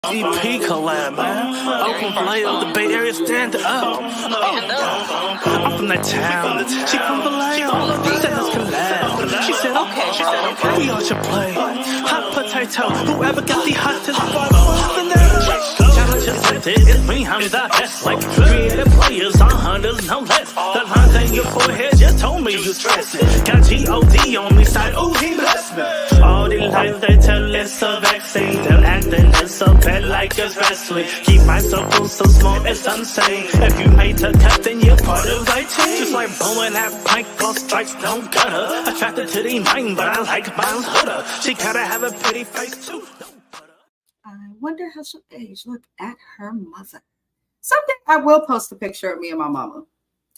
EP collab, man. Oakland Vallejo, the Bay Area stand up. I'm from that town. She from Vallejo. Said let's collab. She said okay. We all should play. Hot potato. Whoever got the hottest challenges like this. It's me, I'm the best. Like creative players on hunters, no less. The lines in your forehead just told me you stressing. Got G-O-D on me side. Ooh, he blessed me. All these lies they tell it's a vaccine. They're acting it's a bed like it's wrestling. Keep my circle so small it's insane. If you made the cut then you're part of my team. Just like blowing that pint plus strikes no gutter. Attracted to the mind but I like mine's hooder. She gotta have a pretty face too. I wonder how she'll age. Look at her mother. Someday I will post a picture of me and my mama.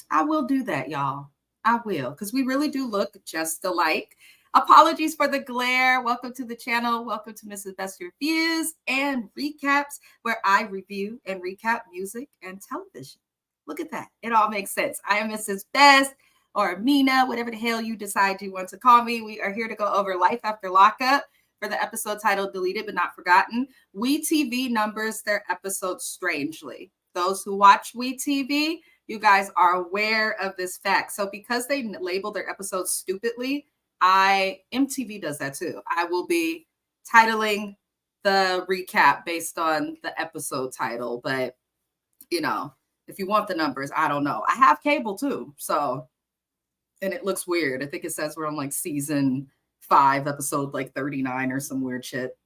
I will do that, y'all. I will, because we really do look just alike. Apologies for the glare. Welcome to the channel. Welcome to Mrs. Best Reviews and Recaps, where I review and recap music and television. Look at that. It all makes sense. I am Mrs. Best, or Mina, whatever the hell you decide you want to call me. We are here to go over Life After Lockup for the episode titled Deleted But Not Forgotten. WeTV numbers their episodes strangely. Those who watch WeTV, you guys are aware of this fact. So because they label their episodes stupidly, MTV does that too. I will be titling the recap based on the episode title, but you know, if you want the numbers, I don't know. I have cable too, so, and it looks weird. I think it says we're on like season 5, episode like 39 or some weird shit.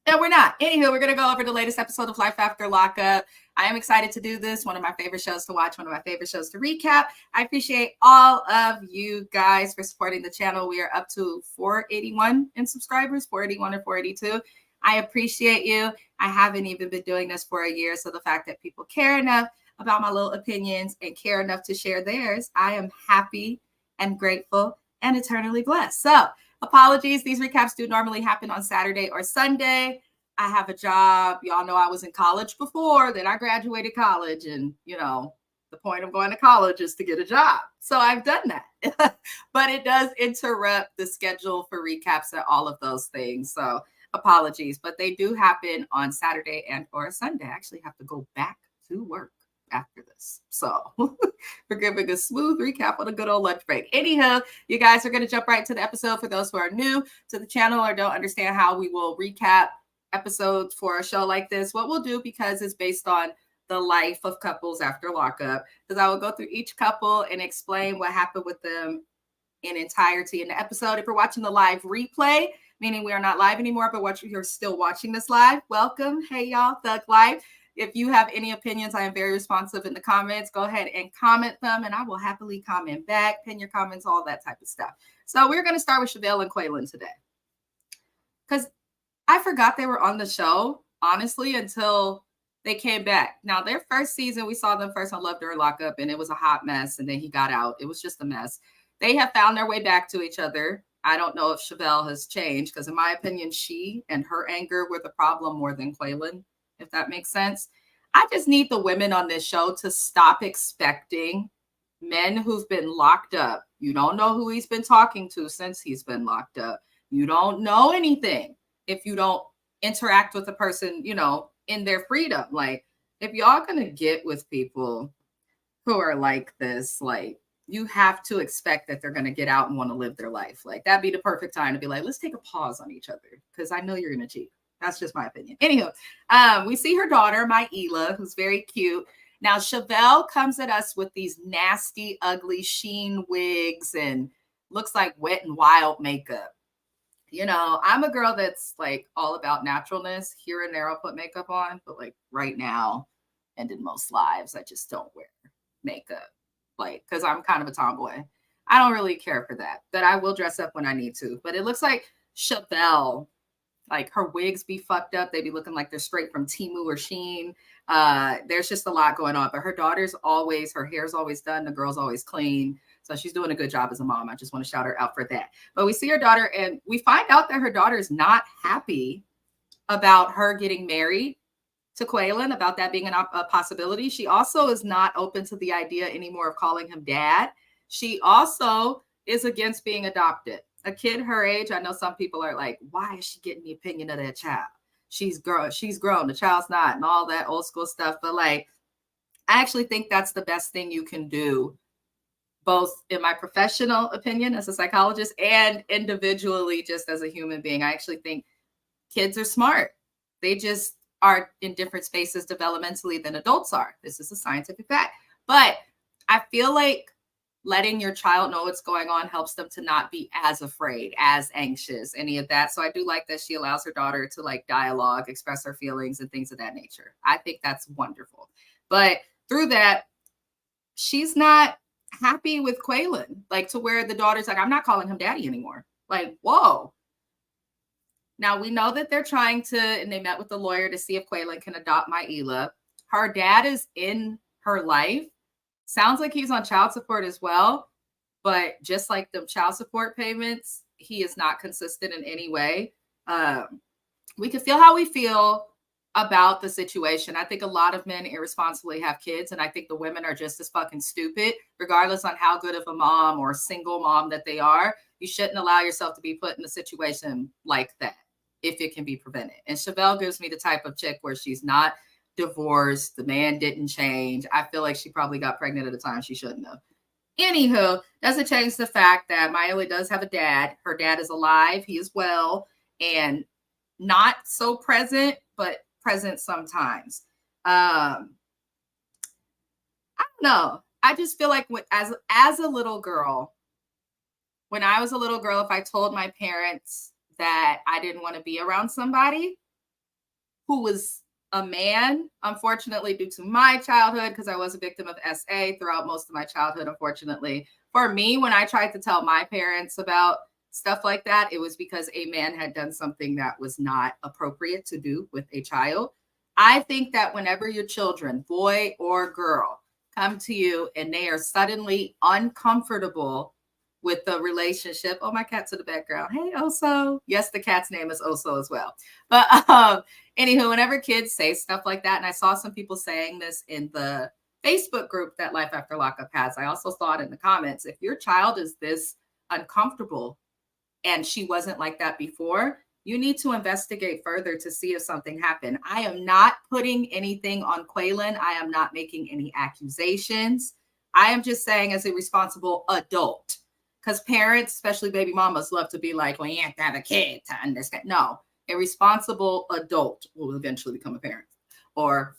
No, we're not. Anywho, we're going to go over the latest episode of Life After Lockup. I am excited to do this. One of my favorite shows to watch, one of my favorite shows to recap. I appreciate all of you guys for supporting the channel. We are up to 481 in subscribers, 481 or 482. I appreciate you. I haven't even been doing this for a year, so the fact that people care enough about my little opinions and care enough to share theirs, I am happy and grateful and eternally blessed. So, apologies. These recaps do normally happen on Saturday or Sunday. I have a job. Y'all know I was in college before. Then I graduated college. And, you know, the point of going to college is to get a job. So I've done that. But it does interrupt the schedule for recaps and all of those things. So apologies. But they do happen on Saturday and or Sunday. I actually have to go back to work after this. So we're giving a smooth recap on a good old lunch break. Anyhow, you guys are going to jump right to the episode. For those who are new to the channel or don't understand how we will recap episodes for a show like this, what we'll do, because it's based on the life of couples after lockup, because I will go through each couple and explain what happened with them in entirety in the episode. If you're watching the live replay, meaning we are not live anymore, but you're still watching this live, welcome. Hey, y'all, Thug Life. If you have any opinions, I am very responsive in the comments. Go ahead and comment them, and I will happily comment back, pin your comments, all that type of stuff. So we're going to start with Chevelle and Quaylen today, because I forgot they were on the show, honestly, until they came back. Now, their first season, we saw them first on Love During Lockup, and it was a hot mess, and then he got out. It was just a mess. They have found their way back to each other. I don't know if Chevelle has changed, because in my opinion, she and her anger were the problem more than Quaylen, if that makes sense. I just need the women on this show to stop expecting men who've been locked up. You don't know who he's been talking to since he's been locked up. You don't know anything if you don't interact with the person, you know, in their freedom. Like, if y'all gonna get with people who are like this, like, you have to expect that they're gonna get out and want to live their life. Like, that'd be the perfect time to be like, let's take a pause on each other, because I know you're gonna cheat. That's just my opinion. Anywho, we see her daughter, Myela, who's very cute. Now, Chevelle comes at us with these nasty, ugly sheen wigs and looks like Wet and Wild makeup. You know, I'm a girl that's like all about naturalness. Here and there, I'll put makeup on, but like right now and in most lives, I just don't wear makeup, like, because I'm kind of a tomboy. I don't really care for that, but I will dress up when I need to. But it looks like Chevelle, like, her wigs be fucked up. They be looking like they're straight from Temu or Shein. There's just a lot going on. But her daughter's always, her hair's always done. The girl's always clean. So she's doing a good job as a mom. I just want to shout her out for that. But we see her daughter, and we find out that her daughter is not happy about her getting married to Quaylen, about that being a possibility. She also is not open to the idea anymore of calling him dad. She also is against being adopted. A kid her age, I know some people are like, why is she getting the opinion of that child? she's grown, the child's not, and all that old school stuff. But like, I actually think that's the best thing you can do, both in my professional opinion as a psychologist and individually just as a human being. I actually think kids are smart. They just are in different spaces developmentally than adults are. This is a scientific fact. But I feel like letting your child know what's going on helps them to not be as afraid, as anxious, any of that. So I do like that she allows her daughter to like dialogue, express her feelings and things of that nature. I think that's wonderful. But through that, she's not happy with Quaylen, like to where the daughter's like, I'm not calling him daddy anymore. Like, whoa. Now we know that they're trying to, and they met with the lawyer to see if Quaylen can adopt Myela. Her dad is in her life. Sounds like he's on child support as well, but just like the child support payments, he is not consistent in any way. We can feel how we feel about the situation. I think a lot of men irresponsibly have kids, and I think the women are just as fucking stupid, regardless on how good of a mom or single mom that they are. You shouldn't allow yourself to be put in a situation like that if it can be prevented. And Chevelle gives me the type of chick where she's not divorced, the man didn't change. I feel like she probably got pregnant at a time she shouldn't have. Anywho, doesn't change the fact that Myela does have a dad. Her dad is alive, he is well, and not so present, but present sometimes. I don't know. I just feel like as a little girl, when I was a little girl, if I told my parents that I didn't want to be around somebody who was a man, unfortunately, due to my childhood, because I was a victim of SA throughout most of my childhood, unfortunately. For me, when I tried to tell my parents about stuff like that, it was because a man had done something that was not appropriate to do with a child. I think that whenever your children, boy or girl, come to you and they are suddenly uncomfortable with the relationship. Oh, my cat's in the background. Hey, Oso. Yes, the cat's name is Oso as well. But anywho, whenever kids say stuff like that, and I saw some people saying this in the Facebook group that Life After Lockup has. I also saw it in the comments. If your child is this uncomfortable and she wasn't like that before, you need to investigate further to see if something happened. I am not putting anything on Quaylen. I am not making any accusations. I am just saying as a responsible adult, because parents, especially baby mamas, love to be like, well, you have to have a kid to understand. No, a responsible adult will eventually become a parent, or,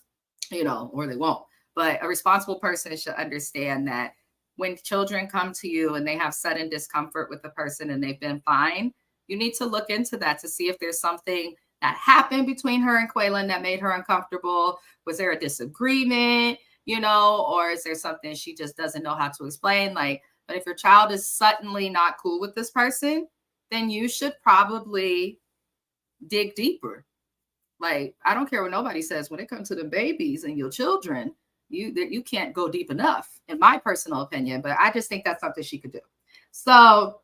or they won't. But a responsible person should understand that when children come to you and they have sudden discomfort with the person and they've been fine, you need to look into that to see if there's something that happened between her and Quaylen that made her uncomfortable. Was there a disagreement, or is there something she just doesn't know how to explain? But if your child is suddenly not cool with this person, then you should probably dig deeper. I don't care what nobody says when it comes to the babies and your children, you can't go deep enough, in my personal opinion. But I just think that's something she could do. So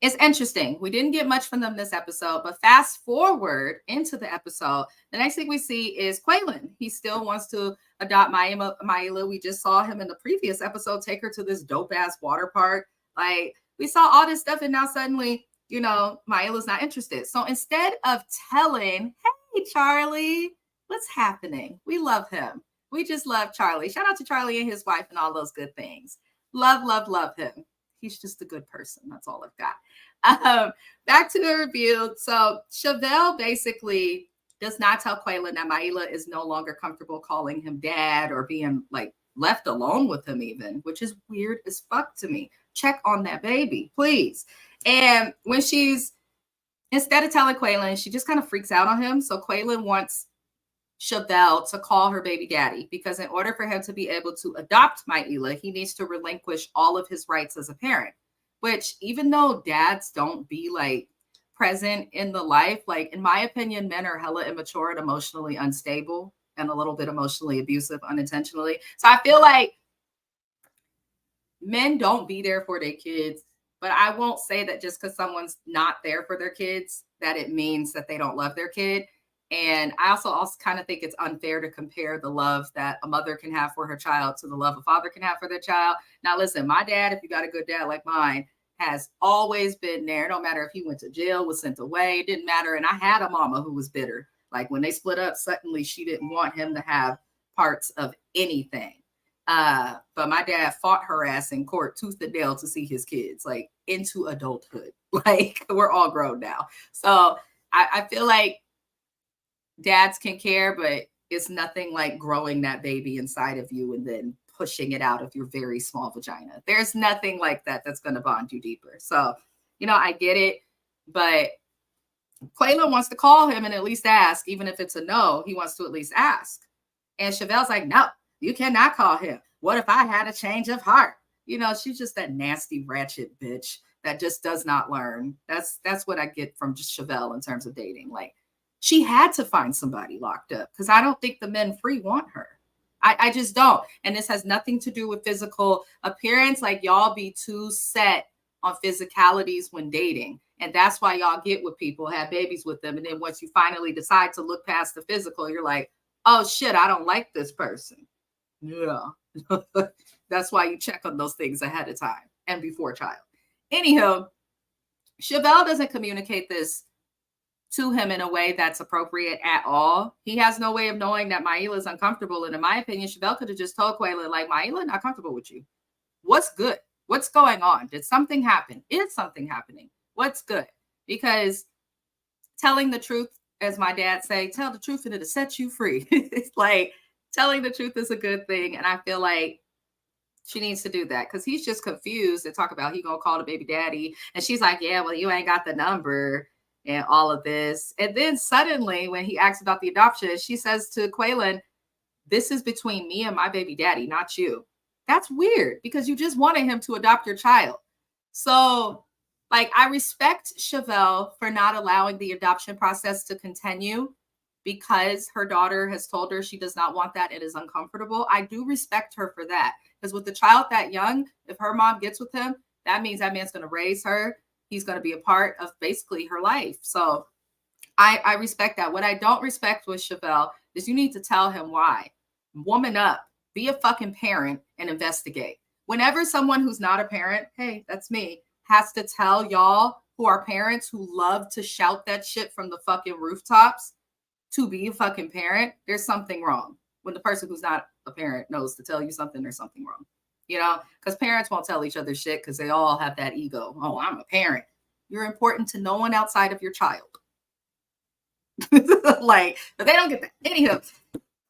it's interesting. We didn't get much from them this episode, but fast forward into the episode, the next thing we see is Quaylen. He still wants to adopt Myela. We just saw him in the previous episode take her to this dope ass water park. We saw all this stuff, and now suddenly, Myela's not interested. So instead of telling, hey, Charlie, what's happening? We love him. We just love Charlie. Shout out to Charlie and his wife and all those good things. Love, love, love him. He's just a good person. That's all I've got. Back to the review. So Chevelle basically does not tell Quaylen that Myela is no longer comfortable calling him dad or being left alone with him even, which is weird as fuck to me. Check on that baby, please. And when instead of telling Quaylen, she just kind of freaks out on him. So Quaylen wants Chevelle to call her baby daddy, because in order for him to be able to adopt Myela, he needs to relinquish all of his rights as a parent, which even though dads don't be present in the life, in my opinion, men are hella immature and emotionally unstable and a little bit emotionally abusive unintentionally. So I feel like men don't be there for their kids, but I won't say that just because someone's not there for their kids, that it means that they don't love their kid. And I also kind of think it's unfair to compare the love that a mother can have for her child to the love a father can have for their child. Now, listen, my dad, if you got a good dad like mine, has always been there. No matter if he went to jail, was sent away, it didn't matter. And I had a mama who was bitter. Like when they split up, suddenly she didn't want him to have parts of anything. But my dad fought her ass in court tooth and nail to see his kids like into adulthood. Like we're all grown now. So I feel like dads can care, but it's nothing like growing that baby inside of you and then pushing it out of your very small vagina. There's nothing like that that's going to bond you deeper. So, you know, I get it, but Quayla wants to call him and at least ask, even if it's a no, he wants to at least ask. And Chevelle's like, no, you cannot call him. What if I had a change of heart? You know, she's just that nasty, ratchet bitch that just does not learn. That's what I get from just Chevelle in terms of dating. Like, she had to find somebody locked up because I don't think the men free want her. I just don't. And this has nothing to do with physical appearance. Like, y'all be too set on physicalities when dating. And that's why y'all get with people, have babies with them. And then once you finally decide to look past the physical, you're like, oh shit, I don't like this person. Yeah. That's why you check on those things ahead of time and before child. Anywho, Chevelle doesn't communicate this to him in a way that's appropriate at all. He has no way of knowing that Maila is uncomfortable. And in my opinion, Chevelle could have just told Quayla, like, Maila, not comfortable with you. What's good? What's going on? Did something happen? Is something happening? What's good? Because telling the truth, as my dad say, tell the truth and it'll set you free. It's like telling the truth is a good thing. And I feel like she needs to do that because he's just confused and talk about he gonna call the baby daddy. And she's like, yeah, well, you ain't got the number and all of this. And then suddenly when he asks about the adoption, she says to Quaylen, this is between me and my baby daddy, not you. That's weird because you just wanted him to adopt your child. So like, I respect Chevelle for not allowing the adoption process to continue because her daughter has told her she does not want that. It is uncomfortable. I do respect her for that because with the child that young, if her mom gets with him, that means that man's going to raise her. He's going to be a part of basically her life. So I respect that. What I don't respect with Chevelle is you need to tell him why. Woman up, be a fucking parent and investigate. Whenever someone who's not a parent, hey, that's me, has to tell y'all who are parents who love to shout that shit from the fucking rooftops to be a fucking parent, there's something wrong. When the person who's not a parent knows to tell you something, there's something wrong. You know, because parents won't tell each other shit because they all have that ego. Oh, I'm a parent. You're important to no one outside of your child. Like, but they don't get that. Anywho,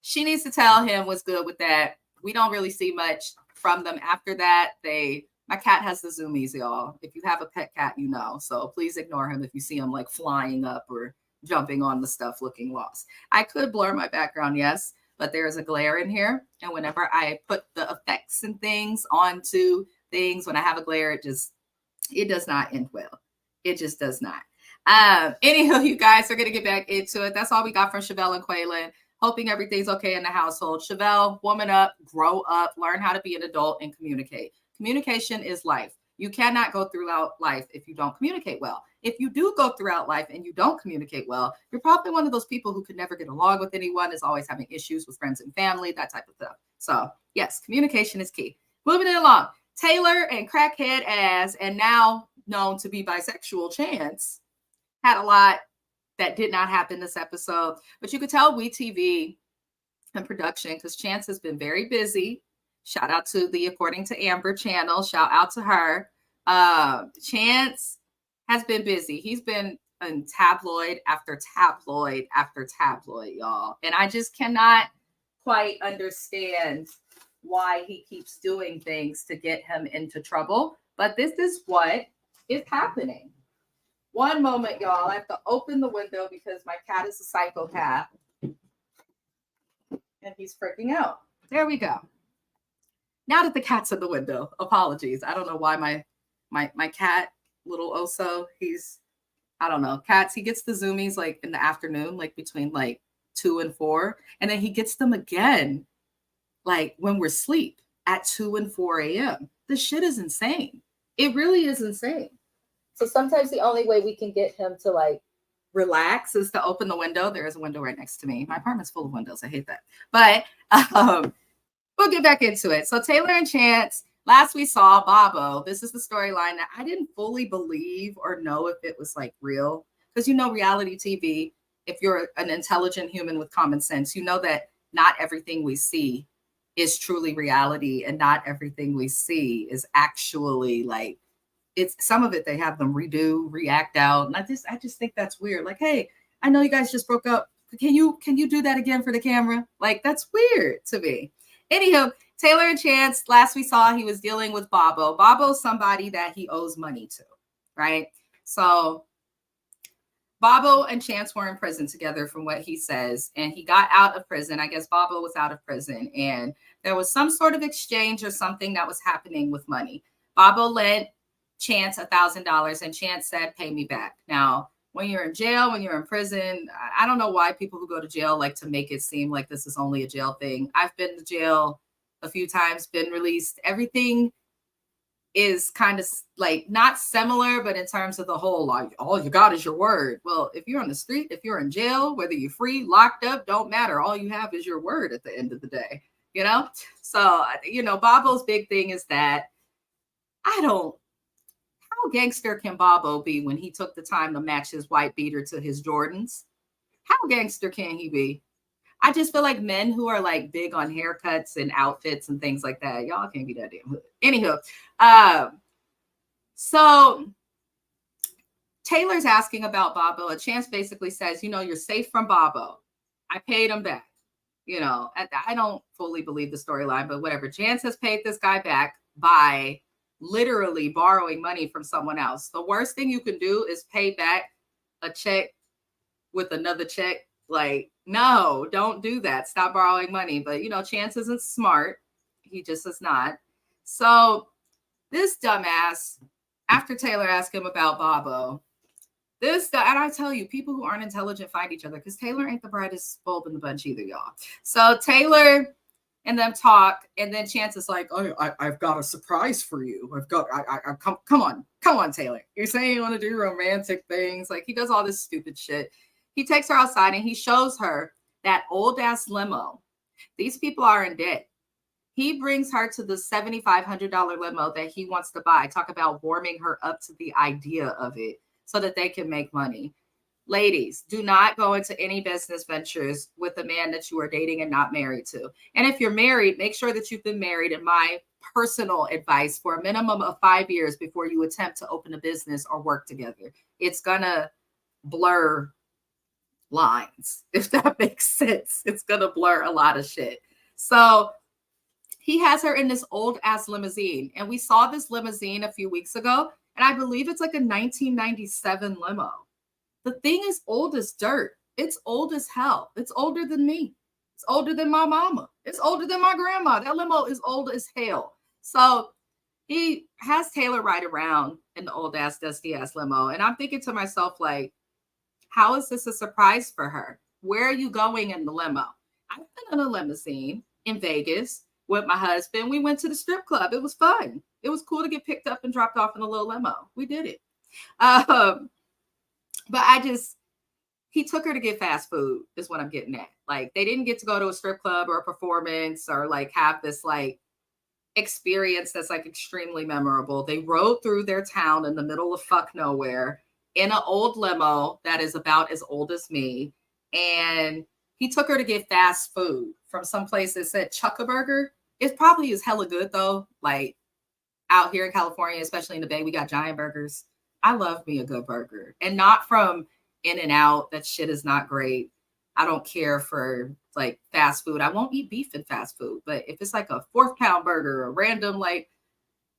she needs to tell him what's good with that. We don't really see much from them after that. My cat has the zoomies, y'all. If you have a pet cat, you know. So please ignore him if you see him like flying up or jumping on the stuff looking lost. I could blur my background, yes, but there is a glare in here. And whenever I put the effects and things onto things, when I have a glare, it does not end well. It just does not. Anywho, you guys are going to get back into it. That's all we got from Chevelle and Quaylen. Hoping everything's okay in the household. Chevelle, woman up, grow up, learn how to be an adult and communicate. Communication is life. You cannot go throughout life if you don't communicate well. If you do go throughout life and you don't communicate well, you're probably one of those people who could never get along with anyone, is always having issues with friends and family, that type of stuff. So yes, communication is key. Moving it along. Taylor and crackhead ass, and now known to be bisexual Chance, had a lot that did not happen this episode. But you could tell WeTV and production, because Chance has been very busy. Shout out to the According to Amber channel. Shout out to her. Chance has been busy. He's been in tabloid after tabloid after tabloid, y'all. And I just cannot quite understand why he keeps doing things to get him into trouble. But this is what is happening. One moment, y'all. I have to open the window because my cat is a psychopath. And he's freaking out. There we go. Now that the cat's in the window, apologies. I don't know why my cat, little Oso, I don't know. Cats, he gets the zoomies like in the afternoon, like between like 2 and 4. And then he gets them again, like when we're asleep at 2 and 4 a.m. This shit is insane. It really is insane. So sometimes the only way we can get him to like relax is to open the window. There is a window right next to me. My apartment's full of windows. I hate that. But we'll get back into it. So Taylor and Chance, last we saw Bobo. This is the storyline that I didn't fully believe or know if it was like real. Because, you know, reality TV, if you're an intelligent human with common sense, you know that not everything we see is truly reality, and not everything we see is actually like, it's some of it they have them redo, react out. And I just think that's weird. Like, hey, I know you guys just broke up. Can you do that again for the camera? Like, that's weird to me. Anyhow, Taylor and Chance, last we saw, he was dealing with Bobo. Bobo's somebody that he owes money to, right? So Bobo and Chance were in prison together from what he says, and he got out of prison. I guess Bobo was out of prison, and there was some sort of exchange or something that was happening with money. Bobo lent Chance $1,000, and Chance said, pay me back. Now, when you're in jail, when you're in prison, I don't know why people who go to jail like to make it seem like this is only a jail thing. I've been to jail a few times, been released. Everything is kind of like not similar, but in terms of the whole, like, all you got is your word. Well, if you're on the street, if you're in jail, whether you're free, locked up, don't matter. All you have is your word at the end of the day, you know? So, you know, Bobo's big thing is that how gangster can Bobo be when he took the time to match his white beater to his Jordans? How gangster can he be? I just feel like men who are like big on haircuts and outfits and things like that, y'all can't be that damn hood. Anywho, so Taylor's asking about Bobo, and Chance basically says, you know, you're safe from Bobo. I paid him back. You know, I don't fully believe the storyline, but whatever. Chance has paid this guy back by literally borrowing money from someone else. The worst thing you can do is pay back a check with another check. Like, no, don't do that. Stop borrowing money. But, you know, Chance isn't smart. He just is not. So this dumbass, after Taylor asked him about Bobo, and I tell you, people who aren't intelligent find each other, because Taylor ain't the brightest bulb in the bunch either, y'all. So Taylor and them talk, and then Chance is like, oh, I've got a surprise for you. Come on, Taylor. You're saying you want to do romantic things. Like, he does all this stupid shit. He takes her outside and he shows her that old ass limo. These people are in debt. He brings her to the $7,500 limo that he wants to buy. Talk about warming her up to the idea of it so that they can make money. Ladies, do not go into any business ventures with a man that you are dating and not married to. And if you're married, make sure that you've been married, in my personal advice, for a minimum of 5 years before you attempt to open a business or work together. It's gonna blur lines, if that makes sense. It's gonna blur a lot of shit. So he has her in this old ass limousine, and we saw this limousine a few weeks ago, and I believe it's like a 1997 limo. The thing is old as dirt. It's old as hell. It's older than me. It's older than my mama. It's older than my grandma. That limo is old as hell. So he has Taylor ride around in the old ass, dusty ass limo. And I'm thinking to myself, like, how is this a surprise for her? Where are you going in the limo? I've been in a limousine in Vegas with my husband. We went to the strip club. It was fun. It was cool to get picked up and dropped off in a little limo. We did it. But he took her to get fast food is what I'm getting at. Like, they didn't get to go to a strip club or a performance or like have this like experience that's like extremely memorable. They rode through their town in the middle of fuck nowhere in an old limo that is about as old as me. And he took her to get fast food from some place that said Chuck-a-Burger. It probably is hella good though. Like, out here in California, especially in the Bay, we got giant burgers. I love me a good burger, and not from In-N-Out. That shit is not great. I don't care for like fast food. I won't eat beef in fast food, but if it's like a 4th-pound burger, a random, like,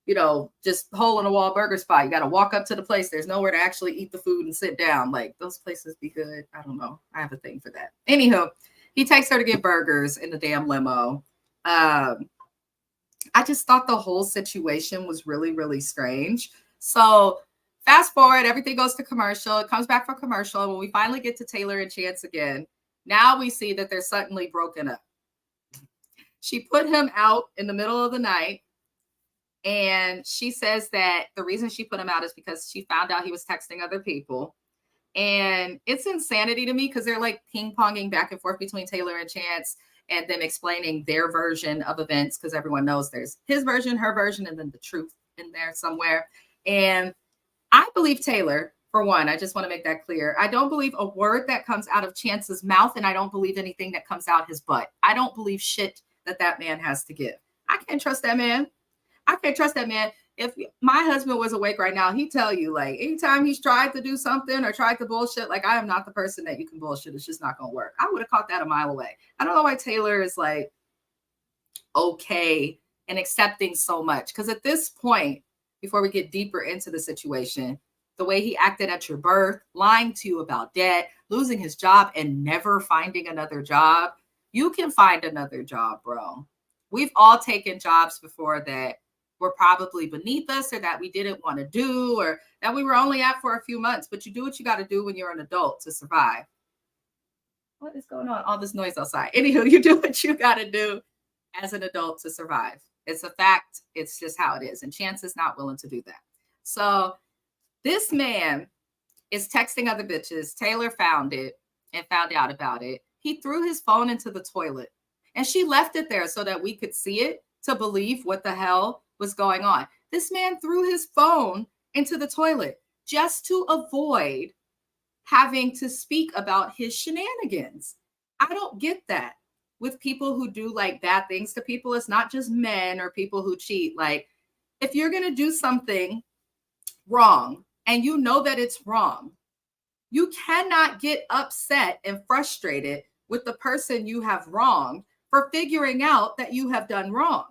you know, just hole in the wall burger spot, you got to walk up to the place. There's nowhere to actually eat the food and sit down. Like, those places be good. I don't know. I have a thing for that. Anywho, he takes her to get burgers in the damn limo. I just thought the whole situation was really, really strange. So fast forward, everything goes to commercial. It comes back from commercial. And when we finally get to Taylor and Chance again, now we see that they're suddenly broken up. She put him out in the middle of the night. And she says that the reason she put him out is because she found out he was texting other people. And it's insanity to me because they're like ping-ponging back and forth between Taylor and Chance and them explaining their version of events, because everyone knows there's his version, her version, and then the truth in there somewhere. And I believe Taylor For one, I just want to make that clear. I don't believe a word that comes out of Chance's mouth, and I don't believe anything that comes out his butt. I don't believe shit that man has to give. I can't trust that man. I can't trust that man. If my husband was awake right now, he'd tell you, like, anytime he's tried to do something or tried to bullshit, like, I am not the person that you can bullshit. It's just not going to work. I would have caught that a mile away. I don't know why Taylor is like okay and accepting so much. Because at this point, before we get deeper into the situation, the way he acted at your birth, lying to you about debt, losing his job and never finding another job. You can find another job, bro. We've all taken jobs before that were probably beneath us or that we didn't want to do or that we were only at for a few months, but you do what you got to do when you're an adult to survive. What is going on? All this noise outside. Anywho, you do what you got to do as an adult to survive. It's a fact. It's just how it is. And Chance is not willing to do that. So this man is texting other bitches. Taylor found it and found out about it. He threw his phone into the toilet and she left it there so that we could see it to believe what the hell was going on. This man threw his phone into the toilet just to avoid having to speak about his shenanigans. I don't get that with people who do like bad things to people. It's not just men or people who cheat. Like, if you're going to do something wrong, and you know that it's wrong, you cannot get upset and frustrated with the person you have wronged for figuring out that you have done wrong.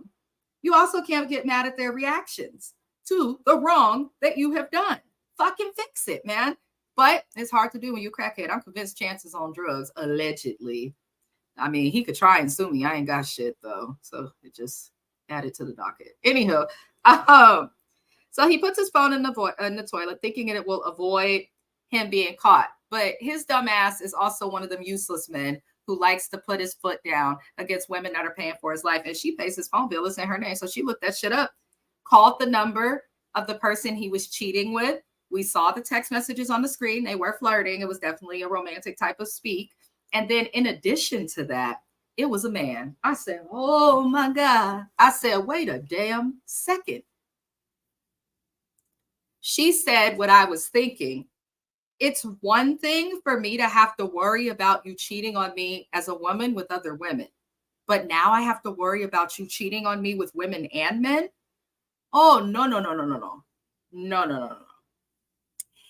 You also can't get mad at their reactions to the wrong that you have done. Fucking fix it, man. But it's hard to do when you crackhead. I'm convinced Chance is on drugs, allegedly. I mean, he could try and sue me. I ain't got shit, though. So it just added to the docket. Anywho, so he puts his phone in the toilet, thinking it will avoid him being caught. But his dumb ass is also one of them useless men who likes to put his foot down against women that are paying for his life. And she pays his phone bill. It's in her name. So she looked that shit up, called the number of the person he was cheating with. We saw the text messages on the screen. They were flirting. It was definitely a romantic type of speak. And then in addition to that, it was a man. I said, oh my God. I said, wait a damn second. She said what I was thinking. It's one thing for me to have to worry about you cheating on me as a woman with other women. But now I have to worry about you cheating on me with women and men? Oh, no. No.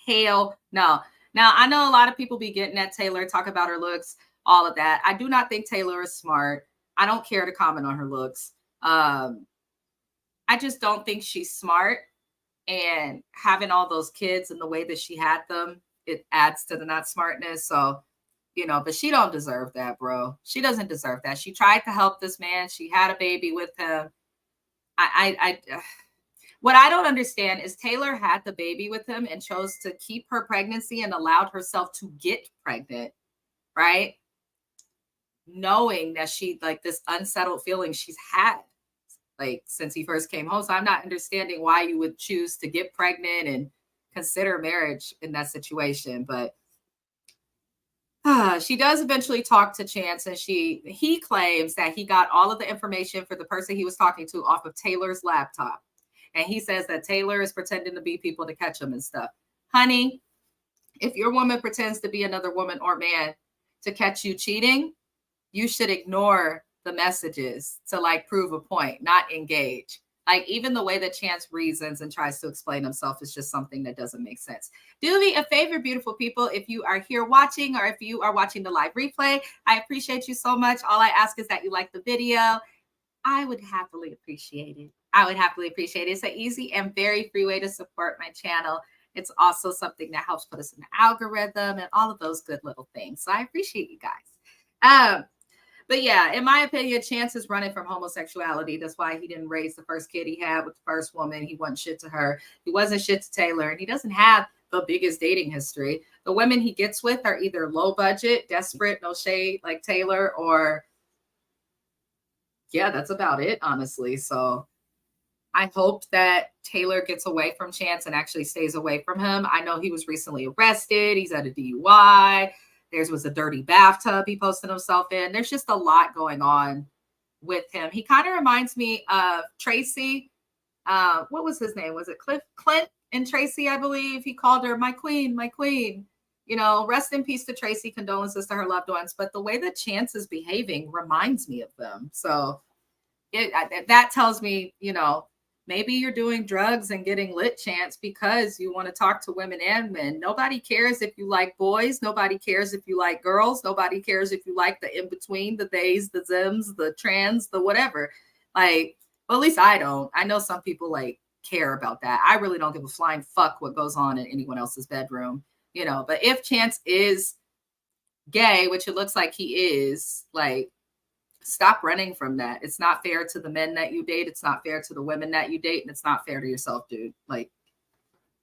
Hell no. Now, I know a lot of people be getting at Taylor, talk about her looks, all of that. I do not think Taylor is smart. I don't care to comment on her looks. I just don't think she's smart. And having all those kids and the way that she had them, it adds to the not smartness. So, you know, but she don't deserve that, bro. She doesn't deserve that. She tried to help this man. She had a baby with him. What I don't understand is Taylor had the baby with him and chose to keep her pregnancy and allowed herself to get pregnant, right? Knowing that she, like, this unsettled feeling she's had, like, since he first came home. So I'm not understanding why you would choose to get pregnant and consider marriage in that situation. But she does eventually talk to Chance, and he claims that he got all of the information for the person he was talking to off of Taylor's laptop. And he says that Taylor is pretending to be people to catch him and stuff. Honey, if your woman pretends to be another woman or man to catch you cheating, you should ignore the messages to, like, prove a point, not engage. Like, even the way that Chance reasons and tries to explain himself is just something that doesn't make sense. Do me a favor, beautiful people. If you are here watching or if you are watching the live replay, I appreciate you so much. All I ask is that you like the video. I would happily appreciate it. It's an easy and very free way to support my channel. It's also something that helps put us in the algorithm and all of those good little things. So I appreciate you guys. But yeah, in my opinion, Chance is running from homosexuality. That's why he didn't raise the first kid he had with the first woman. He wasn't shit to her. He wasn't shit to Taylor. And he doesn't have the biggest dating history. The women he gets with are either low budget, desperate, no shade, like Taylor, or yeah, that's about it, honestly. So I hope that Taylor gets away from Chance and actually stays away from him. I know he was recently arrested. He's at a DUI. There was a dirty bathtub he posted himself in. There's just a lot going on with him. He kind of reminds me of Tracy. What was his name? Was it Clint And Tracy, I believe he called her my queen, my queen. You know, rest in peace to Tracy. Condolences to her loved ones. But the way that Chance is behaving reminds me of them. So that tells me, you know, maybe you're doing drugs and getting lit, Chance, because you want to talk to women and men. Nobody cares if you like boys. Nobody cares if you like girls. Nobody cares if you like the in-between, the theys, the thems, the trans, the whatever. Like, well, at least I don't. I know some people like care about that. I really don't give a flying fuck what goes on in anyone else's bedroom, you know. But if Chance is gay, which it looks like he is, like, stop running from that. It's not fair to the men that you date. It's not fair to the women that you date. And it's not fair to yourself, dude. Like,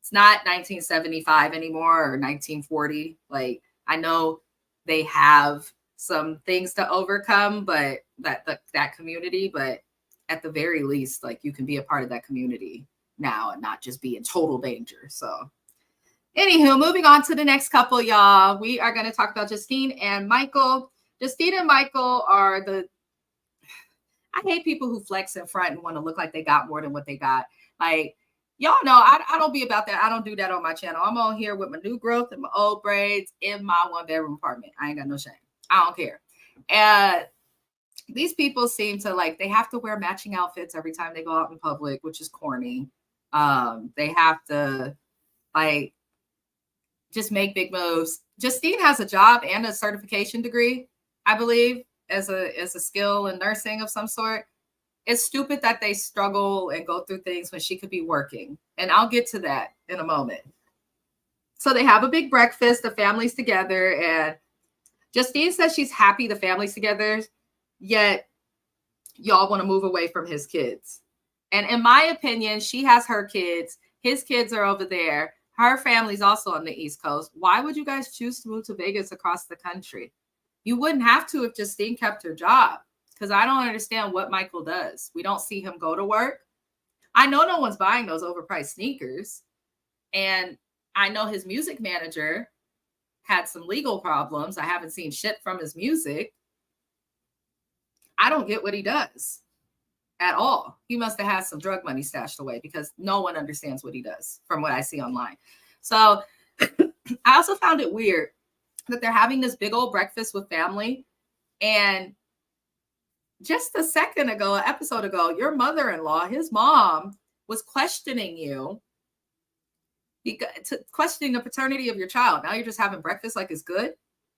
it's not 1975 anymore or 1940. Like, I know they have some things to overcome, but that community, but at the very least, like, you can be a part of that community now and not just be in total danger. So anywho, moving on to the next couple, y'all. We are going to talk about Justine and Michael. Justine and Michael are I hate people who flex in front and want to look like they got more than what they got. Like, y'all know, I don't be about that. I don't do that on my channel. I'm on here with my new growth and my old braids in my 1-bedroom apartment. I ain't got no shame. I don't care. And these people seem to, like, they have to wear matching outfits every time they go out in public, which is corny. They have to, like, just make big moves. Justine has a job and a certification degree, I believe, as a skill in nursing of some sort. It's stupid that they struggle and go through things when she could be working. And I'll get to that in a moment. So they have a big breakfast, the family's together, and Justine says she's happy the family's together, yet y'all want to move away from his kids. And in my opinion, she has her kids. His kids are over there. Her family's also on the East Coast. Why would you guys choose to move to Vegas across the country? You wouldn't have to if Justine kept her job, because I don't understand what Michael does. We don't see him go to work. I know no one's buying those overpriced sneakers. And I know his music manager had some legal problems. I haven't seen shit from his music. I don't get what he does at all. He must have had some drug money stashed away, because no one understands what he does from what I see online. So I also found it weird that they're having this big old breakfast with family. And just a episode ago, your mother-in-law, his mom, was questioning you, questioning the paternity of your child. Now you're just having breakfast like it's good.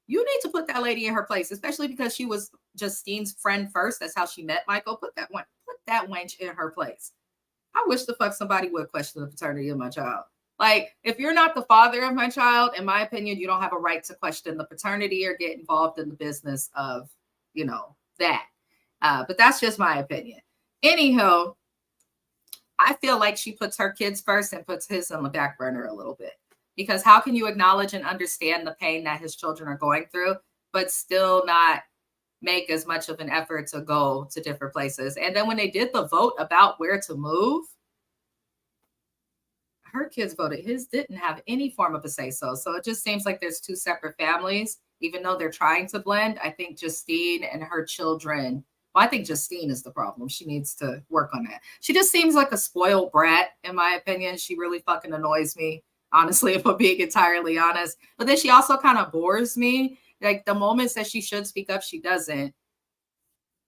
You need to put that lady in her place, especially because she was Justine's friend first. That's how she met Michael. Put that wench in her place. I wish the fuck somebody would question the paternity of my child. Like, if you're not the father of my child, in my opinion, you don't have a right to question the paternity or get involved in the business of, you know, that. But that's just my opinion. Anyhow, I feel like she puts her kids first and puts his on the back burner a little bit. Because how can you acknowledge and understand the pain that his children are going through, but still not make as much of an effort to go to different places? And then when they did the vote about where to move, her kids voted. His didn't have any form of a say-so. So it just seems like there's two separate families, even though they're trying to blend. I think Justine and her children, well, I think Justine is the problem. She needs to work on that. She just seems like a spoiled brat, in my opinion. She really fucking annoys me, honestly, if I'm being entirely honest. But then she also kind of bores me. Like, the moments that she should speak up, she doesn't.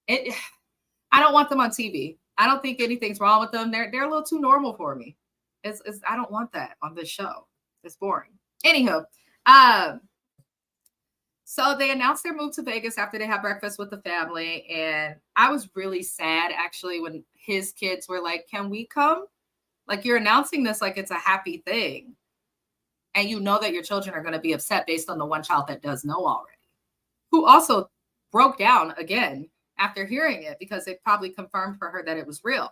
I don't want them on TV. I don't think anything's wrong with them. They're a little too normal for me. I don't want that on this show. It's boring. Anywho, so they announced their move to Vegas after they had breakfast with the family. And I was really sad, actually, when his kids were like, can we come? Like, you're announcing this like it's a happy thing. And you know that your children are going to be upset based on the one child that does know already, who also broke down again after hearing it, because it probably confirmed for her that it was real.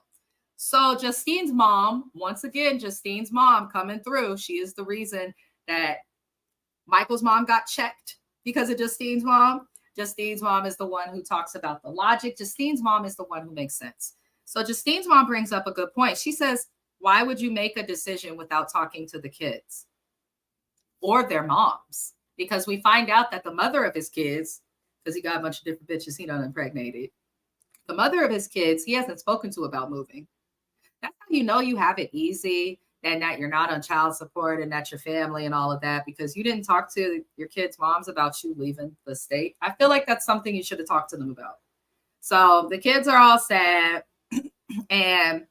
So Justine's mom, once again, Justine's mom coming through. She is the reason that Michael's mom got checked because of Justine's mom. Justine's mom is the one who talks about the logic. Justine's mom is the one who makes sense. So Justine's mom brings up a good point. She says, why would you make a decision without talking to the kids or their moms? Because we find out that the mother of his kids, because he got a bunch of different bitches he done impregnated, the mother of his kids, he hasn't spoken to about moving. That's how you know you have it easy. and that you're not on child support and that your family and all of that, because you didn't talk to your kids' moms about you leaving the state. I feel like that's something you should have talked to them about. So the kids are all sad. And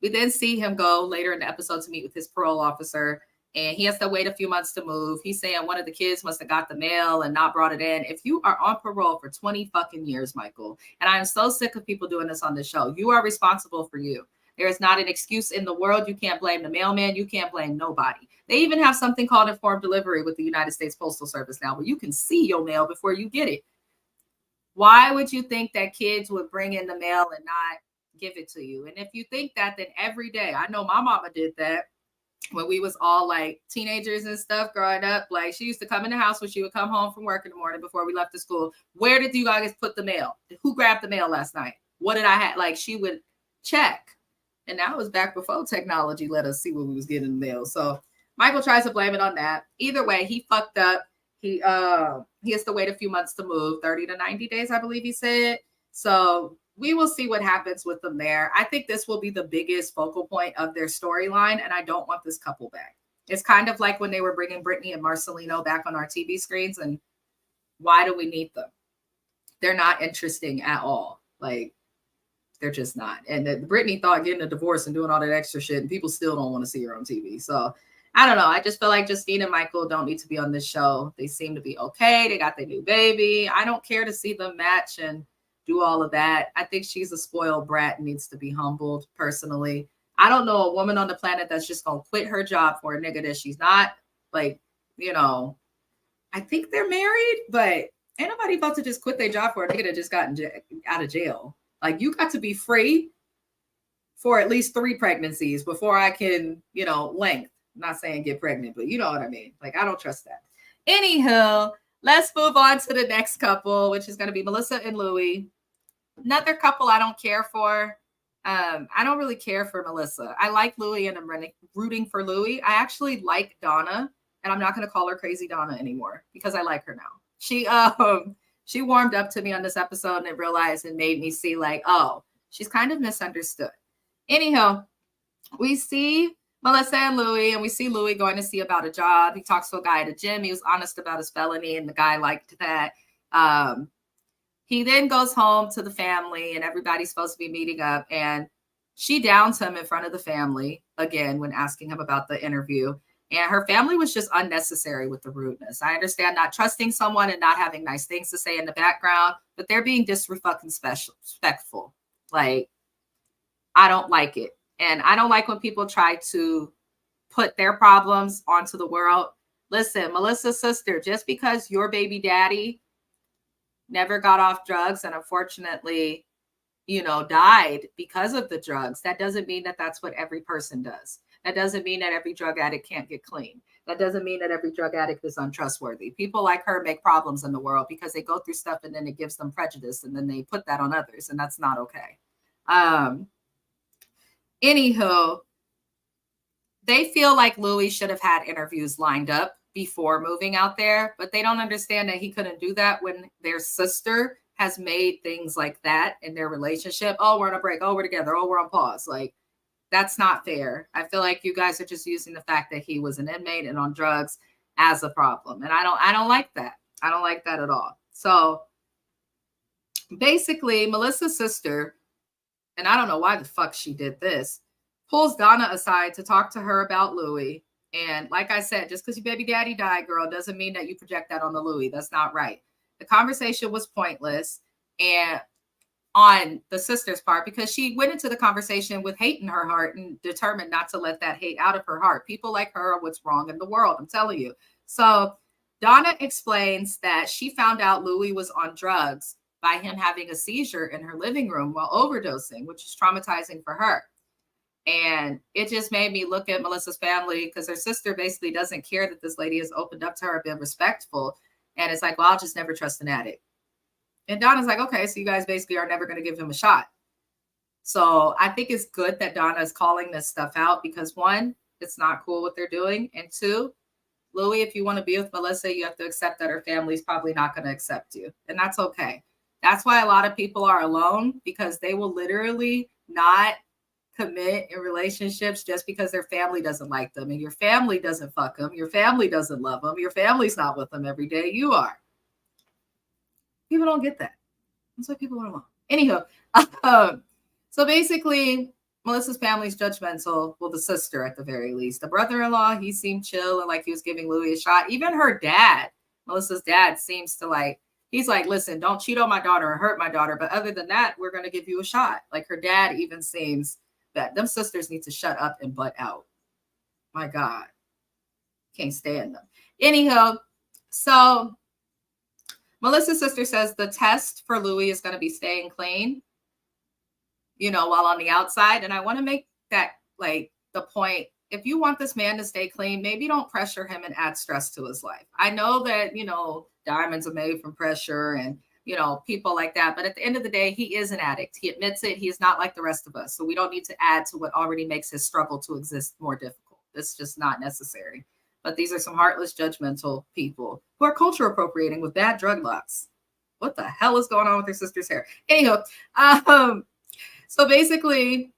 we then see him go later in the episode to meet with his parole officer. And he has to wait a few months to move. He's saying one of the kids must have got the mail and not brought it in. If you are on parole for 20 fucking years, Michael, and I'm so sick of people doing this on this show, you are responsible for you. There is not an excuse in the world. You can't blame the mailman. You can't blame nobody. They even have something called informed delivery with the United States Postal Service now, where you can see your mail before you get it. Why would you think that kids would bring in the mail and not give it to you? And if you think that, then every day, I know my mama did that when we was all like teenagers and stuff growing up. Like, she used to come in the house when she would come home from work in the morning before we left to school. Where did you guys put the mail? Who grabbed the mail last night? What did I have? Like, she would check. And that was back before technology let us see what we was getting in the mail. So Michael tries to blame it on that. Either way, he fucked up. He has to wait a few months to move, 30 to 90 days, I believe he said. So we will see what happens with them there. I think this will be the biggest focal point of their storyline, and I don't want this couple back. It's kind of like when they were bringing Brittany and Marcelino back on our TV screens, and why do we need them? They're not interesting at all. Like, they're just not. And Brittany thought getting a divorce and doing all that extra shit, and people still don't want to see her on TV. So I don't know. I just feel like Justine and Michael don't need to be on this show. They seem to be okay. They got their new baby. I don't care to see them match and do all of that. I think she's a spoiled brat and needs to be humbled, personally. I don't know a woman on the planet that's just going to quit her job for a nigga that she's not. Like, you know, I think they're married, but ain't nobody about to just quit their job for a nigga that just got out of jail. Like, you got to be free for at least 3 pregnancies before I can, you know, length. I'm not saying get pregnant, but you know what I mean. Like, I don't trust that. Anywho, let's move on to the next couple, which is going to be Melissa and Louis. Another couple I don't care for. I don't really care for Melissa. I like Louis and I'm rooting for Louis. I actually like Donna, and I'm not going to call her Crazy Donna anymore because I like her now. She warmed up to me on this episode, and it realized and made me see, like, oh, she's kind of misunderstood. Anyhow, we see Melissa and Louis, and we see Louis going to see about a job. He talks to a guy at a gym. He was honest about his felony, and the guy liked that. He then goes home to the family, and everybody's supposed to be meeting up, and she downs him in front of the family again when asking him about the interview. And her family was just unnecessary with the rudeness. I understand not trusting someone and not having nice things to say in the background, but they're being disrespectful. Like, I don't like it. And I don't like when people try to put their problems onto the world. Listen, Melissa's sister, just because your baby daddy never got off drugs and unfortunately, you know, died because of the drugs, that doesn't mean that that's what every person does. That doesn't mean that every drug addict can't get clean. That doesn't mean that every drug addict is untrustworthy. People like her make problems in the world because they go through stuff and then it gives them prejudice and then they put that on others, and that's not okay. Anywho, they feel like Louis should have had interviews lined up before moving out there, but they don't understand that he couldn't do that when their sister has made things like that in their relationship. Oh, we're on a break. Oh, we're together. Oh, we're on pause. Like, that's not fair. I feel like you guys are just using the fact that he was an inmate and on drugs as a problem. And I don't like that. I don't like that at all. So basically, Melissa's sister, and I don't know why the fuck she did this, pulls Donna aside to talk to her about Louis. And like I said, just because your baby daddy died, girl, doesn't mean that you project that on the Louis. That's not right. The conversation was pointless, and on the sister's part, because she went into the conversation with hate in her heart and determined not to let that hate out of her heart. People like her are what's wrong in the world, I'm telling you. So Donna explains that she found out Louis was on drugs by him having a seizure in her living room while overdosing, which is traumatizing for her. And it just made me look at Melissa's family, because her sister basically doesn't care that this lady has opened up to her, been respectful. And it's like, well, I'll just never trust an addict. And Donna's like, okay, so you guys basically are never going to give him a shot. So I think it's good that Donna is calling this stuff out, because 1, it's not cool what they're doing. And 2, Louis, if you want to be with Melissa, you have to accept that her family's probably not going to accept you. And that's okay. That's why a lot of people are alone, because they will literally not commit in relationships just because their family doesn't like them and your family doesn't fuck them. Your family doesn't love them. Your family's not with them every day. You are. People don't get that. That's why people are wrong. Anywho, so basically, Melissa's family's judgmental. Well, the sister at the very least. The brother-in-law, he seemed chill and like he was giving Louis a shot. Even her dad, Melissa's dad, seems to like, he's like, listen, don't cheat on my daughter or hurt my daughter. But other than that, we're going to give you a shot. Like her dad even seems that them sisters need to shut up and butt out. My God. Can't stand them. Anyhow, so Melissa's sister says the test for Louis is going to be staying clean, you know, while on the outside. And I want to make that like the point. If you want this man to stay clean, maybe don't pressure him and add stress to his life. I know that, you know, diamonds are made from pressure and, you know, people like that. But at the end of the day, he is an addict. He admits it. He is not like the rest of us. So we don't need to add to what already makes his struggle to exist more difficult. It's just not necessary. But these are some heartless, judgmental people who are culture appropriating with bad drug locks. What the hell is going on with their sister's hair? Anyhow, so basically,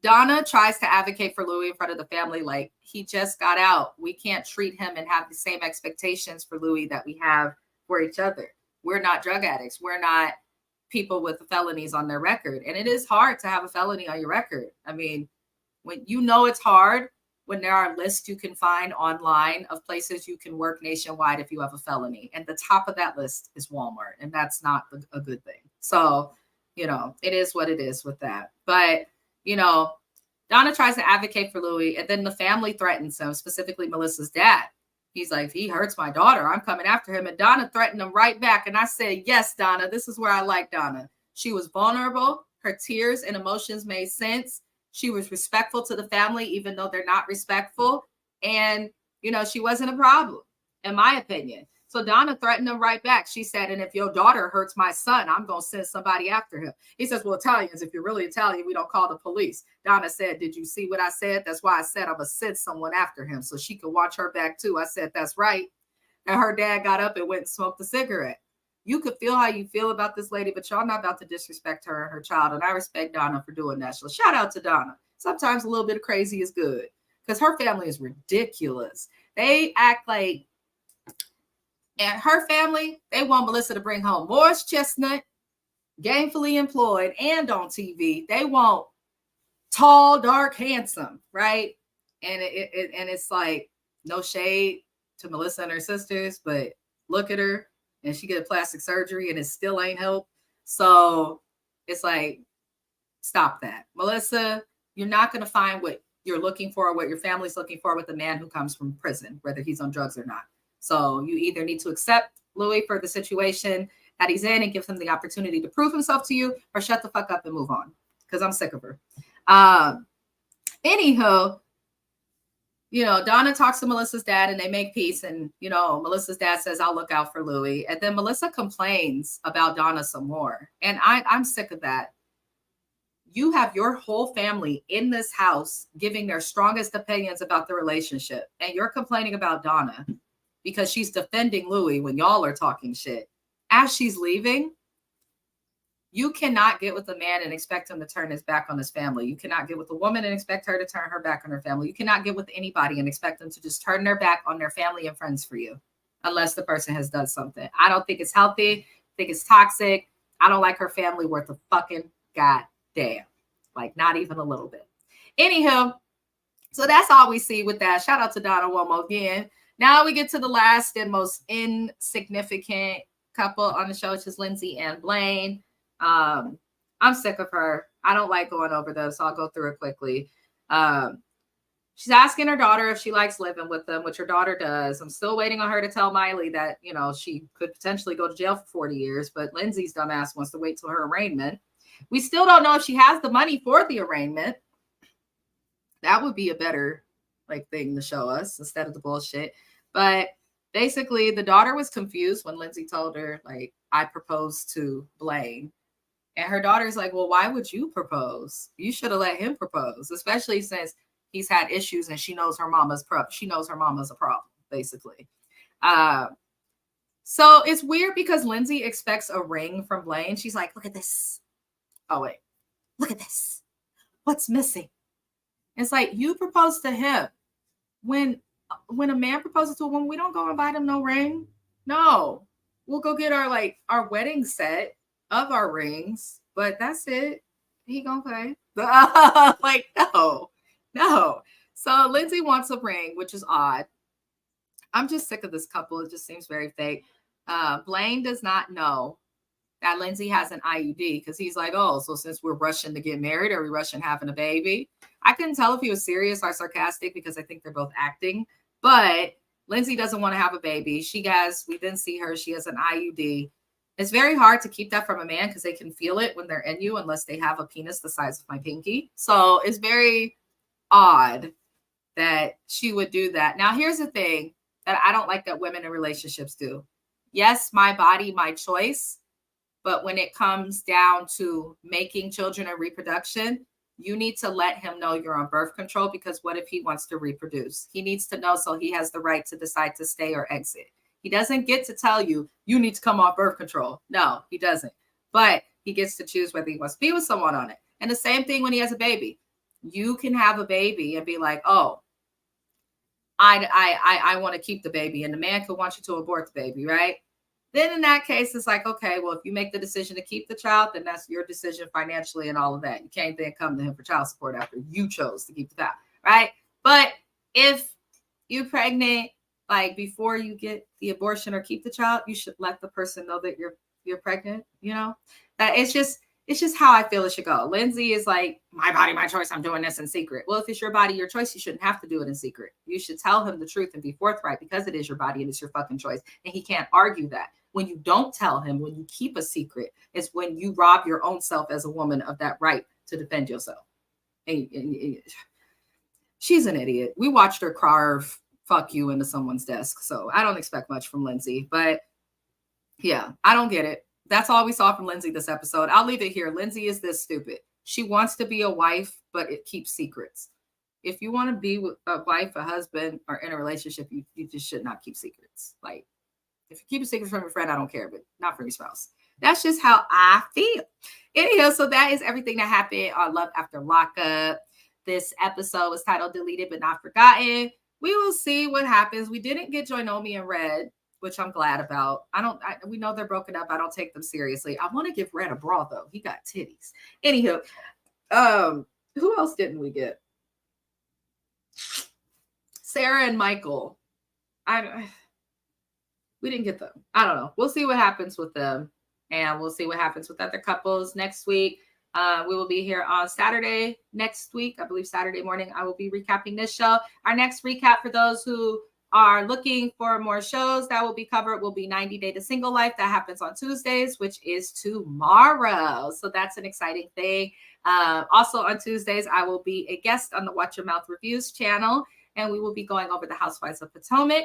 Donna tries to advocate for Louis in front of the family. Like, he just got out. We can't treat him and have the same expectations for Louis that we have for each other. We're not drug addicts. We're not people with felonies on their record. And it is hard to have a felony on your record. I mean, when you know it's hard, when there are lists you can find online of places you can work nationwide if you have a felony. And the top of that list is Walmart. And that's not a good thing. So, you know, it is what it is with that. But, you know, Donna tries to advocate for Louis, and then the family threatens him, specifically Melissa's dad. He's like, he hurts my daughter. I'm coming after him. And Donna threatened him right back. And I said, yes, Donna, this is where I like Donna. She was vulnerable. Her tears and emotions made sense. She was respectful to the family, even though they're not respectful. And, you know, she wasn't a problem, in my opinion. So Donna threatened him right back. She said, and if your daughter hurts my son, I'm going to send somebody after him. He says, well, Italians, if you're really Italian, we don't call the police. Donna said, did you see what I said? That's why I said I'm going to send someone after him so she can watch her back too. I said, that's right. And her dad got up and went and smoked a cigarette. You could feel how you feel about this lady, but y'all not about to disrespect her and her child. And I respect Donna for doing that. So shout out to Donna. Sometimes a little bit of crazy is good because her family is ridiculous. They act like, and her family, they want Melissa to bring home Morris Chestnut, gainfully employed and on TV. They want tall, dark, handsome, right? And it's like no shade to Melissa and her sisters, but look at her and she get plastic surgery and it still ain't help. So it's like, stop that. Melissa, you're not going to find what you're looking for or what your family's looking for with a man who comes from prison, whether he's on drugs or not. So you either need to accept Louis for the situation that he's in and give him the opportunity to prove himself to you, or shut the fuck up and move on, because I'm sick of her. Anywho, you know, Donna talks to Melissa's dad and they make peace. And, you know, Melissa's dad says, I'll look out for Louis. And then Melissa complains about Donna some more. And I'm sick of that. You have your whole family in this house giving their strongest opinions about the relationship. And you're complaining about Donna because she's defending Louis when y'all are talking shit. As she's leaving, you cannot get with a man and expect him to turn his back on his family. You cannot get with a woman and expect her to turn her back on her family. You cannot get with anybody and expect them to just turn their back on their family and friends for you, unless the person has done something. I don't think it's healthy. I think it's toxic. I don't like her family worth a fucking goddamn. Like, not even a little bit. Anywho, so that's all we see with that. Shout out to Donna one more again. Now we get to the last and most insignificant couple on the show, which is Lindsay and Blaine. I'm sick of her. I don't like going over those, so I'll go through it quickly. She's asking her daughter if she likes living with them, which her daughter does. I'm still waiting on her to tell Miley that, you know, she could potentially go to jail for 40 years, but Lindsay's dumbass wants to wait till her arraignment. We still don't know if she has the money for the arraignment. That would be a better thing to show us instead of the bullshit. But basically, the daughter was confused when Lindsay told her, I proposed to Blaine. And her daughter's like, well, why would you propose? You should have let him propose, especially since he's had issues and she knows her mama's a problem, basically. So it's weird because Lindsay expects a ring from Blaine. She's like, look at this. Oh, wait. Look at this. What's missing? It's like you propose to him. When a man proposes to a woman, we don't go and buy them no ring. No. We'll go get our wedding set of our rings, but that's it. He gonna pay. Like, no. So Lindsay wants a ring, which is odd. I'm just sick of this couple. It just seems very fake. Blaine does not know that Lindsay has an IUD because he's like, oh, so since we're rushing to get married, are we rushing having a baby? I couldn't tell if he was serious or sarcastic because I think they're both acting. But Lindsay doesn't want to have a baby. We then see her. She has an IUD. It's very hard to keep that from a man because they can feel it when they're in you unless they have a penis the size of my pinky. So it's very odd that she would do that. Now, here's the thing that I don't like that women in relationships do. Yes, my body, my choice. But when it comes down to making children and reproduction, you need to let him know you're on birth control because what if he wants to reproduce? He needs to know so he has the right to decide to stay or exit. He doesn't get to tell you, you need to come off birth control. No, he doesn't. But he gets to choose whether he wants to be with someone on it. And the same thing when he has a baby. You can have a baby and be like, oh, I want to keep the baby. And the man could want you to abort the baby, right? Then in that case, it's like, okay, well, if you make the decision to keep the child, then that's your decision financially and all of that. You can't then come to him for child support after you chose to keep the child, right? But if you're pregnant, like before you get the abortion or keep the child, you should let the person know that you're pregnant, you know? That it's just how I feel it should go. Lindsay is like, my body, my choice. I'm doing this in secret. Well, if it's your body, your choice, you shouldn't have to do it in secret. You should tell him the truth and be forthright because it is your body and it's your fucking choice. And he can't argue that. When you don't tell him, when you keep a secret, it's when you rob your own self as a woman of that right to defend yourself. And she's an idiot. We watched her carve fuck you into someone's desk. So I don't expect much from Lindsay. But yeah, I don't get it. That's all we saw from Lindsay this episode. I'll leave it here. Lindsay is this stupid. She wants to be a wife, but it keeps secrets. If you want to be with a wife, a husband, or in a relationship, you just should not keep secrets. Like, if you keep a secret from your friend, I don't care, but not from your spouse. That's just how I feel. Anyhow, so that is everything that happened on Love After Lockup. This episode was titled Deleted But Not Forgotten. We will see what happens. We didn't get Joinomi and Red, which I'm glad about. We know they're broken up. I don't take them seriously. I want to give Red a bra, though. He got titties. Anywho, who else didn't we get? Sarah and Michael. We didn't get them. I don't know. We'll see what happens with them. And we'll see what happens with other couples next week. We will be here on Saturday next week. I believe Saturday morning, I will be recapping this show. Our next recap for those who are looking for more shows that will be covered will be 90 Day to Single Life. That happens on Tuesdays, which is tomorrow. So that's an exciting thing. Also on Tuesdays, I will be a guest on the Watch Your Mouth Reviews channel. And we will be going over the Housewives of Potomac,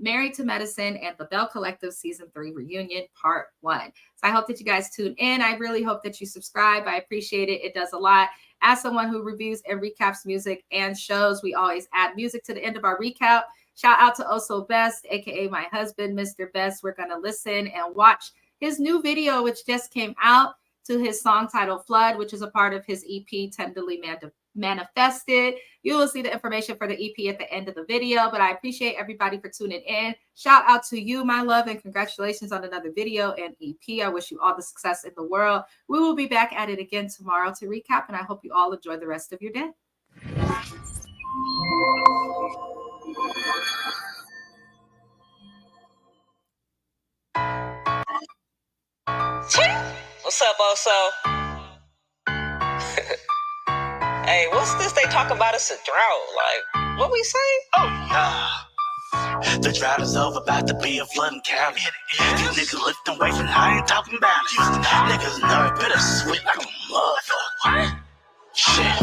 Married to Medicine, and the Bell Collective Season 3 Reunion Part 1. So I hope that you guys tune in. I really hope that you subscribe. I appreciate it. It does a lot. As someone who reviews and recaps music and shows, we always add music to the end of our recap. Shout out to Oso Best, aka my husband, Mr. Best. We're going to listen and watch his new video, which just came out, to his song titled Flood, which is a part of his EP, Tenderly Manifested. You will see the information for the EP at the end of the video, but I appreciate everybody for tuning in. Shout out to you, my love, and congratulations on another video and EP. I wish you all the success in the world. We will be back at it again tomorrow to recap, and I hope you all enjoy the rest of your day. What's up, Oso? Hey, what's this they talk about us a drought? Like, what we say? Oh, yeah. The drought is over, about to be a flooding county. You niggas lifting weights and I ain't talking about it. Niggas nerve bittersweet like a motherfucker. What? Shit.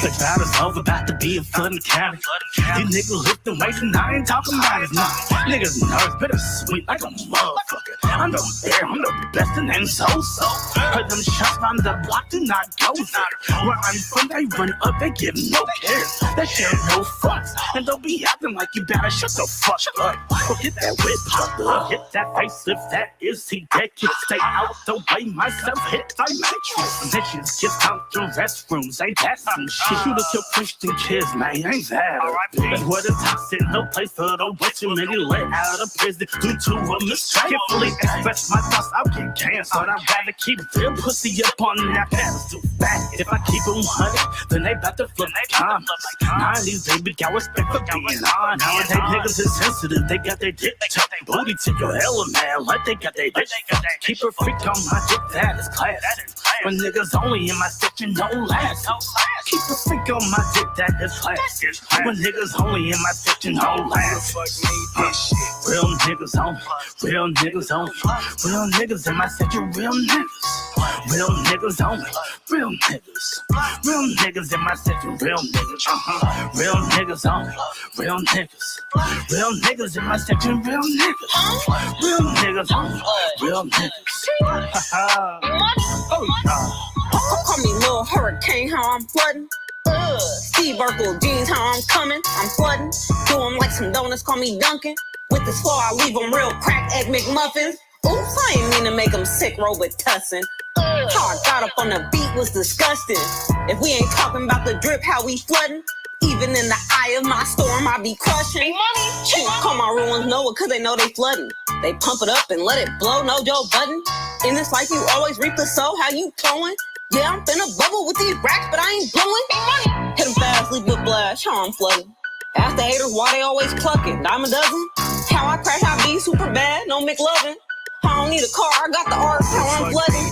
The drought is over, about to be a flooding county. You niggas lifting weights and I ain't talking about it. No. Niggas nerve bittersweet like a motherfucker. I'm the bear, I'm the best and then so. Heard them shots round the block, do not go there. Where I'm from, they run up, they give no care. They share no fucks, and don't be acting like you better shut the fuck up. Go get that whip popped up, hit that facelift, that is he dead. Stay out the way, myself hit my matrix. Bitches just out the restrooms, ain't that some shit? Shoot at your Christian kids, man, ain't that a bitch? What is toxic, no place for the way too many let out of prison due to a mistake. Can't fully express my thoughts, I'll get canceled. I'd rather keep real pussy up on that pedestal. If I keep it 100, then they about to flip time. 90s, they be got respect for being on. Nowadays, niggas is sensitive, they got their dick tucked. Booty to your hella, man, like they got their dick. Keep a freak on my dick, that is class. When niggas only in my section, no last. Keep a freak on my dick, that is class. When niggas only in my section, no last. Real niggas on, real niggas on, real niggas in my section, real niggas. Real niggas on, real niggas. Real niggas in my section, real niggas. Real niggas on, real niggas. Real niggas in my section, real niggas. Real niggas on, real niggas. Oh yeah. Call me Lil Hurricane, how I'm flooding. Steve Urkel jeans, how I'm coming. I'm flooding. Do 'em like some donuts, call me Duncan. With this floor, I leave 'em real cracked egg McMuffins. Oops, I ain't mean to make 'em sick, Robitussin. How I got up on the beat was disgusting. If we ain't talking about the drip, how we flooding. Even in the eye of my storm, I be crushing. Can't call my ruins Noah, cause they know they flooding. They pump it up and let it blow, no Joe Budden. In this life, you always reap the soul, how you towing? Yeah, I'm finna bubble with these racks, but I ain't blowing. Hit 'em fast, leave with blast, how I'm flooding. Ask the haters why they always clucking. Dime a dozen. How I crash, I be super bad, no McLovin. I don't need a car, I got the art, how I'm flooding.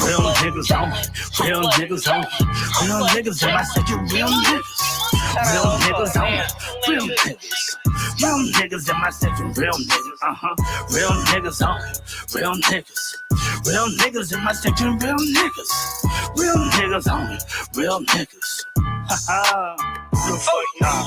Real niggas on, real niggas on, real niggas in my section, real niggas. Real niggas on, real niggas. Real niggas in my section, real niggas. Real niggas on, real niggas. Real niggas in my section, real niggas. Real niggas on, real niggas. Haha. Fuck y'all.